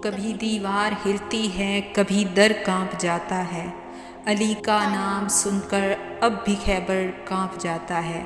کبھی دیوار ہلتی ہے، کبھی در کانپ جاتا ہے، علی کا نام سن کر اب بھی خیبر کانپ جاتا ہے۔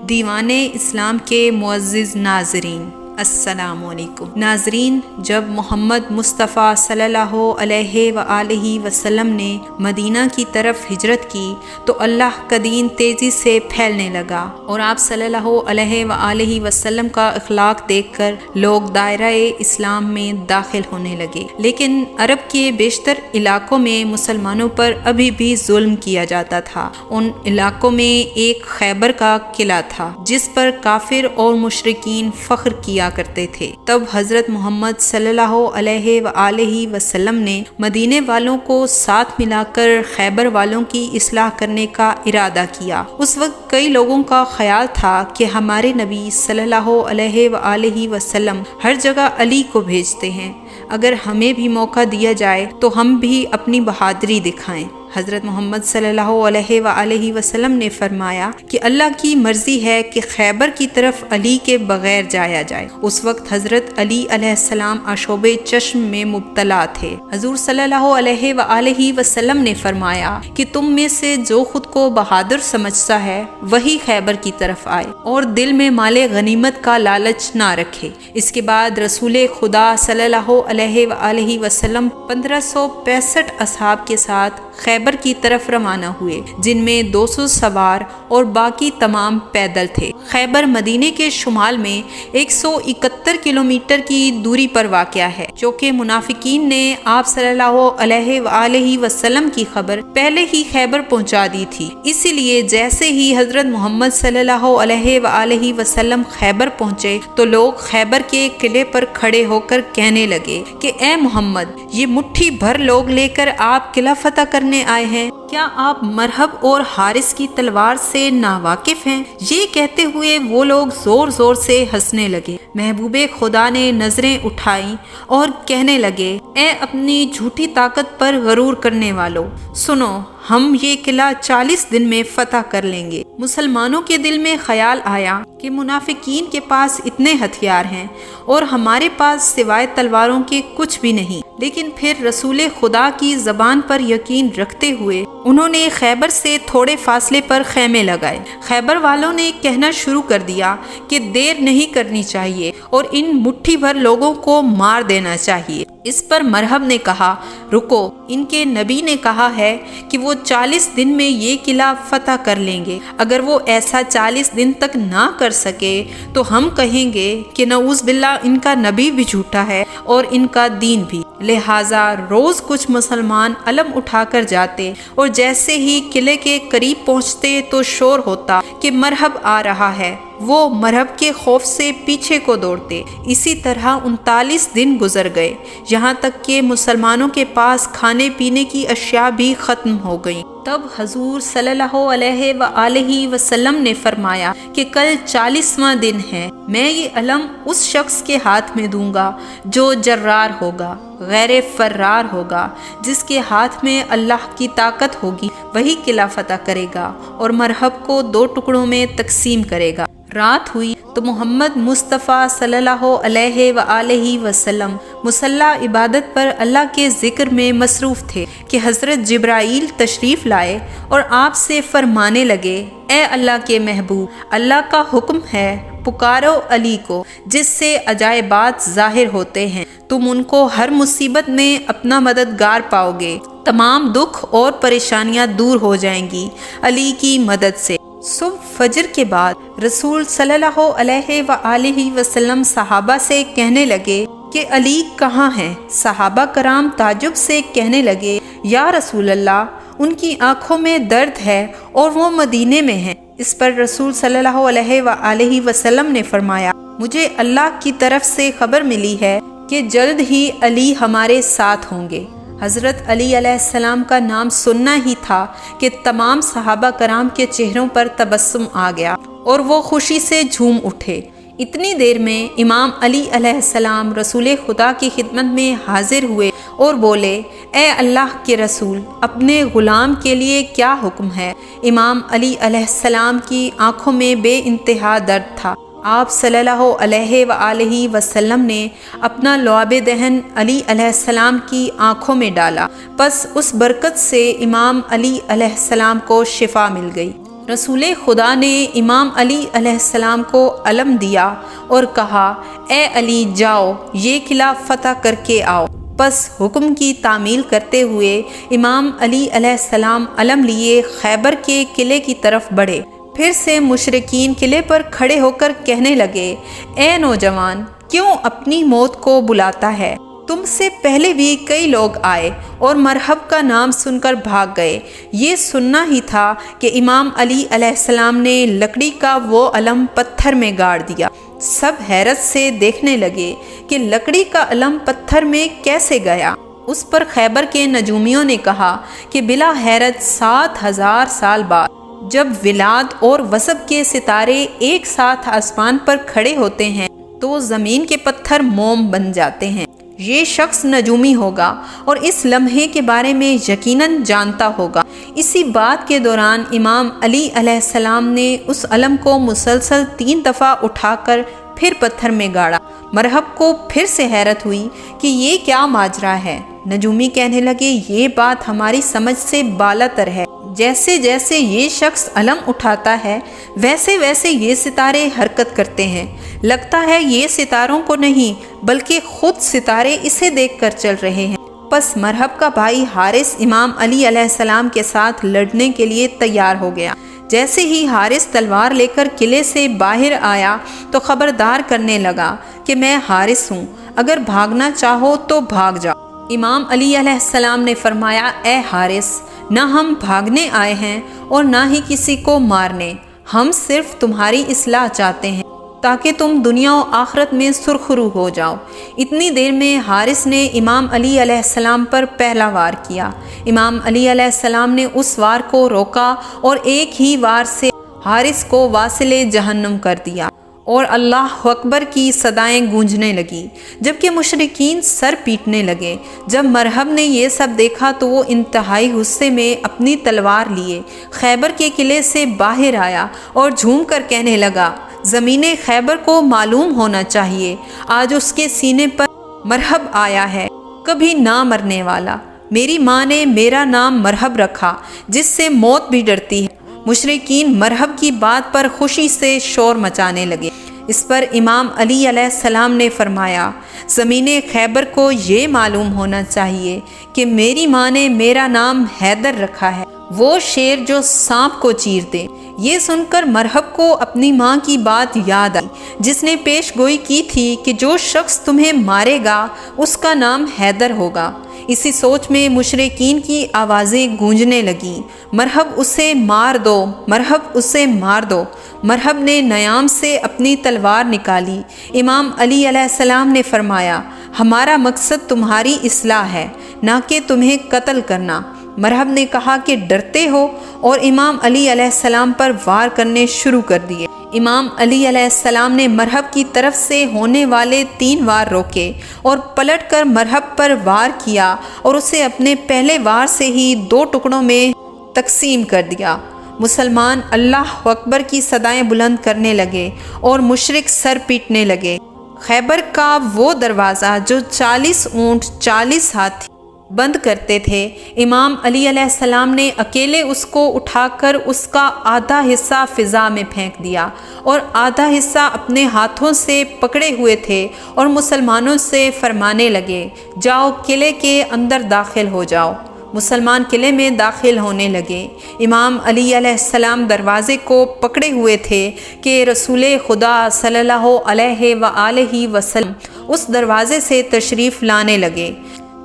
دیوان اسلام کے معزز ناظرین، السلام علیکم۔ ناظرین، جب محمد مصطفیٰ صلی اللہ علیہ وآلہ وسلم نے مدینہ کی طرف ہجرت کی تو اللہ کا دین تیزی سے پھیلنے لگا اور آپ صلی اللہ علیہ وآلہ وسلم کا اخلاق دیکھ کر لوگ دائرہ اسلام میں داخل ہونے لگے۔ لیکن عرب کے بیشتر علاقوں میں مسلمانوں پر ابھی بھی ظلم کیا جاتا تھا۔ ان علاقوں میں ایک خیبر کا قلعہ تھا جس پر کافر اور مشرکین فخر کیا کرتے تھے۔ تب حضرت محمد صلی اللہ علیہ وآلہ وسلم نے مدینے والوں کو ساتھ ملا کر خیبر والوں کی اصلاح کرنے کا ارادہ کیا۔ اس وقت کئی لوگوں کا خیال تھا کہ ہمارے نبی صلی اللہ علیہ وآلہ وسلم ہر جگہ علی کو بھیجتے ہیں، اگر ہمیں بھی موقع دیا جائے تو ہم بھی اپنی بہادری دکھائیں۔ حضرت محمد صلی اللہ علیہ وآلہ وسلم نے فرمایا کہ اللہ کی مرضی ہے کہ خیبر کی طرف علی کے بغیر جایا جائے۔ اس وقت حضرت علی علیہ السلام آشوب چشم میں مبتلا تھے۔ حضور صلی اللہ علیہ وآلہ وسلم نے فرمایا کہ تم میں سے جو خود کو بہادر سمجھتا ہے وہی خیبر کی طرف آئے اور دل میں مال غنیمت کا لالچ نہ رکھے۔ اس کے بعد رسول خدا صلی اللہ علیہ وآلہ وسلم 1565 اصحاب کے ساتھ خیبر کی طرف روانہ ہوئے، جن میں 200 سوار اور باقی تمام پیدل تھے۔ خیبر مدینے کے شمال میں 171 کلومیٹر کی دوری پر واقع ہے، جو کہ منافقین نے آپ صلی اللہ علیہ وآلہ وسلم کی خبر پہلے ہی خیبر پہنچا دی تھی۔ اسی لیے جیسے ہی حضرت محمد صلی اللہ علیہ وآلہ وسلم خیبر پہنچے تو لوگ خیبر کے قلعے پر کھڑے ہو کر کہنے لگے کہ اے محمد، یہ مٹھی بھر لوگ لے کر آپ قلعہ فتح کرنے آئے ہیں، کیا آپ مرحب اور حارث کی تلوار سے ناواقف ہیں؟ یہ کہتے ہوئے وہ لوگ زور زور سے ہنسنے لگے۔ محبوب خدا نے نظریں اٹھائیں اور کہنے لگے، اے اپنی جھوٹی طاقت پر غرور کرنے والو، سنو، ہم یہ قلعہ 40 دن میں فتح کر لیں گے۔ مسلمانوں کے دل میں خیال آیا کہ منافقین کے پاس اتنے ہتھیار ہیں اور ہمارے پاس سوائے تلواروں کے کچھ بھی نہیں، لیکن پھر رسول خدا کی زبان پر یقین رکھتے ہوئے انہوں نے خیبر سے تھوڑے فاصلے پر خیمے لگائے۔ خیبر والوں نے کہنا شروع کر دیا کہ دیر نہیں کرنی چاہیے اور ان مٹھی بھر لوگوں کو مار دینا چاہیے۔ اس پر مرحب نے کہا، رکو، ان کے نبی نے کہا ہے کہ وہ 40 دن میں یہ قلعہ فتح کر لیں گے۔ اگر وہ ایسا 40 دن تک نہ کر سکے تو ہم کہیں گے کہ نعوذ باللہ ان کا نبی بھی جھوٹا ہے اور ان کا دین بھی۔ لہٰذا روز کچھ مسلمان علم اٹھا کر جاتے اور جیسے ہی قلعے کے قریب پہنچتے تو شور ہوتا کہ مرحب آ رہا ہے، وہ مرحب کے خوف سے پیچھے کو دوڑتے۔ اسی طرح 39 دن گزر گئے، یہاں تک کہ مسلمانوں کے پاس کھانے پینے کی اشیاء بھی ختم ہو گئیں۔ تب حضور صلی اللہ علیہ وآلہ وسلم نے فرمایا کہ کل 40واں دن ہے، میں یہ علم اس شخص کے ہاتھ میں دوں گا جو جرار ہوگا، غیر فرار ہوگا، جس کے ہاتھ میں اللہ کی طاقت ہوگی، وہی قلعہ فتح کرے گا اور مرحب کو 2 ٹکڑوں میں تقسیم کرے گا۔ رات ہوئی تو محمد مصطفیٰ صلی اللہ علیہ وآلہ وسلم مصلی عبادت پر اللہ کے ذکر میں مصروف تھے کہ حضرت جبرائیل تشریف لائے اور آپ سے فرمانے لگے، اے اللہ کے محبوب، اللہ کا حکم ہے، پکارو علی کو، جس سے عجائبات ظاہر ہوتے ہیں، تم ان کو ہر مصیبت میں اپنا مددگار پاؤ گے، تمام دکھ اور پریشانیاں دور ہو جائیں گی علی کی مدد سے۔ صبح فجر کے بعد رسول صلی اللہ علیہ وآلہ وسلم صحابہ سے کہنے لگے کہ علی کہاں ہیں؟ صحابہ کرام تعجب سے کہنے لگے، یا رسول اللہ، ان کی آنکھوں میں درد ہے اور وہ مدینے میں ہیں۔ اس پر رسول صلی اللہ علیہ وآلہ وسلم نے فرمایا، مجھے اللہ کی طرف سے خبر ملی ہے کہ جلد ہی علی ہمارے ساتھ ہوں گے۔ حضرت علی علیہ السلام کا نام سننا ہی تھا کہ تمام صحابہ کرام کے چہروں پر تبسم آ گیا اور وہ خوشی سے جھوم اٹھے۔ اتنی دیر میں امام علی علیہ السلام رسول خدا کی خدمت میں حاضر ہوئے اور بولے، اے اللہ کے رسول، اپنے غلام کے لیے کیا حکم ہے؟ امام علی علیہ السلام کی آنکھوں میں بے انتہا درد تھا۔ آپ صلی اللہ علیہ وآلہ وسلم نے اپنا لعاب دہن علی علیہ السلام کی آنکھوں میں ڈالا، پس اس برکت سے امام علی علیہ السلام کو شفا مل گئی۔ رسول خدا نے امام علی علیہ السلام کو علم دیا اور کہا، اے علی جاؤ یہ قلعہ فتح کر کے آؤ۔ پس حکم کی تعمیل کرتے ہوئے امام علی علیہ السلام علم لیے خیبر کے قلعے کی طرف بڑھے۔ پھر سے مشرکین قلعے پر کھڑے ہو کر کہنے لگے، اے نوجوان، کیوں اپنی موت کو بلاتا ہے؟ تم سے پہلے بھی کئی لوگ آئے اور مرحب کا نام سن کر بھاگ گئے۔ یہ سننا ہی تھا کہ امام علی علیہ السلام نے لکڑی کا وہ علم پتھر میں گاڑ دیا۔ سب حیرت سے دیکھنے لگے کہ لکڑی کا علم پتھر میں کیسے گیا۔ اس پر خیبر کے نجومیوں نے کہا کہ بلا حیرت 7000 سال بعد جب ولاد اور وصب کے ستارے ایک ساتھ آسمان پر کھڑے ہوتے ہیں تو زمین کے پتھر موم بن جاتے ہیں۔ یہ شخص نجومی ہوگا اور اس لمحے کے بارے میں یقیناً جانتا ہوگا۔ اسی بات کے دوران امام علی علیہ السلام نے اس علم کو مسلسل 3 دفعہ اٹھا کر پھر پتھر میں گاڑا۔ مرحب کو پھر سے حیرت ہوئی کہ یہ کیا ماجرا ہے۔ نجومی کہنے لگے، یہ بات ہماری سمجھ سے بالاتر ہے۔ جیسے جیسے یہ شخص علم اٹھاتا ہے ویسے ویسے یہ ستارے حرکت کرتے ہیں۔ لگتا ہے یہ ستاروں کو نہیں بلکہ خود ستارے اسے دیکھ کر چل رہے ہیں۔ پس مرحب کا بھائی حارث امام علی علیہ السلام کے ساتھ لڑنے کے لیے تیار ہو گیا۔ جیسے ہی حارث تلوار لے کر قلعے سے باہر آیا تو خبردار کرنے لگا کہ میں حارث ہوں، اگر بھاگنا چاہو تو بھاگ جاؤ۔ امام علی علیہ السلام نے فرمایا، اے حارث، نہ ہم بھاگنے آئے ہیں اور نہ ہی کسی کو مارنے، ہم صرف تمہاری اصلاح چاہتے ہیں تاکہ تم دنیا و آخرت میں سرخرو ہو جاؤ۔ اتنی دیر میں حارث نے امام علی علیہ السلام پر پہلا وار کیا۔ امام علی علیہ السلام نے اس وار کو روکا اور ایک ہی وار سے حارث کو واصل جہنم کر دیا اور اللہ اکبر کی صدائیں گونجنے لگی، جبکہ مشرکین سر پیٹنے لگے۔ جب مرحب نے یہ سب دیکھا تو وہ انتہائی غصے میں اپنی تلوار لیے خیبر کے قلعے سے باہر آیا اور جھوم کر کہنے لگا، زمین خیبر کو معلوم ہونا چاہیے، آج اس کے سینے پر مرحب آیا ہے، کبھی نہ مرنے والا۔ میری ماں نے میرا نام مرحب رکھا، جس سے موت بھی ڈرتی ہے۔ مشرکین مرحب کی بات پر خوشی سے شور مچانے لگے۔ اس پر امام علی علیہ السلام نے فرمایا، زمین خیبر کو یہ معلوم ہونا چاہیے کہ میری ماں نے میرا نام حیدر رکھا ہے، وہ شیر جو سانپ کو چیر دے۔ یہ سن کر مرحب کو اپنی ماں کی بات یاد آئی جس نے پیش گوئی کی تھی کہ جو شخص تمہیں مارے گا اس کا نام حیدر ہوگا۔ اسی سوچ میں مشرکین کی آوازیں گونجنے لگیں، مرحب اسے مار دو، مرحب اسے مار دو۔ مرحب نے نیام سے اپنی تلوار نکالی۔ امام علی علیہ السلام نے فرمایا، ہمارا مقصد تمہاری اصلاح ہے، نہ کہ تمہیں قتل کرنا۔ مرحب نے کہا کہ ڈرتے ہو، اور امام علی علیہ السلام پر وار کرنے شروع کر دیے۔ امام علی علیہ السلام نے مرحب کی طرف سے ہونے والے 3 وار روکے اور پلٹ کر مرحب پر وار کیا اور اسے اپنے پہلے وار سے ہی 2 ٹکڑوں میں تقسیم کر دیا۔ مسلمان اللہ اکبر کی صدائیں بلند کرنے لگے اور مشرک سر پیٹنے لگے۔ خیبر کا وہ دروازہ جو 40 اونٹ 40 ہاتھی بند کرتے تھے، امام علی علیہ السلام نے اکیلے اس کو اٹھا کر اس کا آدھا حصہ فضا میں پھینک دیا اور آدھا حصہ اپنے ہاتھوں سے پکڑے ہوئے تھے اور مسلمانوں سے فرمانے لگے، جاؤ قلعے کے اندر داخل ہو جاؤ۔ مسلمان قلعے میں داخل ہونے لگے۔ امام علی علیہ السلام دروازے کو پکڑے ہوئے تھے کہ رسول خدا صلی اللہ علیہ وآلہ وسلم اس دروازے سے تشریف لانے لگے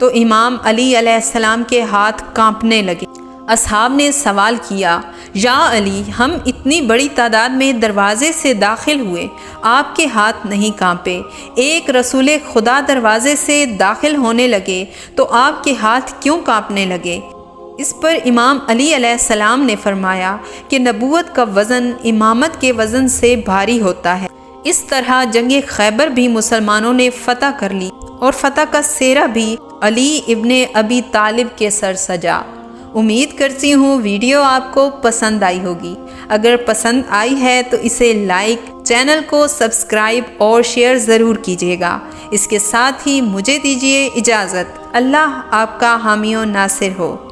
تو امام علی علیہ السلام کے ہاتھ کانپنے لگے۔ اصحاب نے سوال کیا، یا علی، ہم اتنی بڑی تعداد میں دروازے سے داخل ہوئے، آپ کے ہاتھ نہیں کانپے؟ ایک رسول خدا دروازے سے داخل ہونے لگے تو آپ کے ہاتھ کیوں کانپنے لگے؟ اس پر امام علی علیہ السلام نے فرمایا کہ نبوت کا وزن امامت کے وزن سے بھاری ہوتا ہے۔ اس طرح جنگ خیبر بھی مسلمانوں نے فتح کر لی اور فتح کا سہرا بھی علی ابن ابی طالب کے سر سجا۔ امید کرتی ہوں ویڈیو آپ کو پسند آئی ہوگی۔ اگر پسند آئی ہے تو اسے لائک، چینل کو سبسکرائب اور شیئر ضرور کیجیے گا۔ اس کے ساتھ ہی مجھے دیجیے اجازت۔ اللہ آپ کا حامی و ناصر ہو۔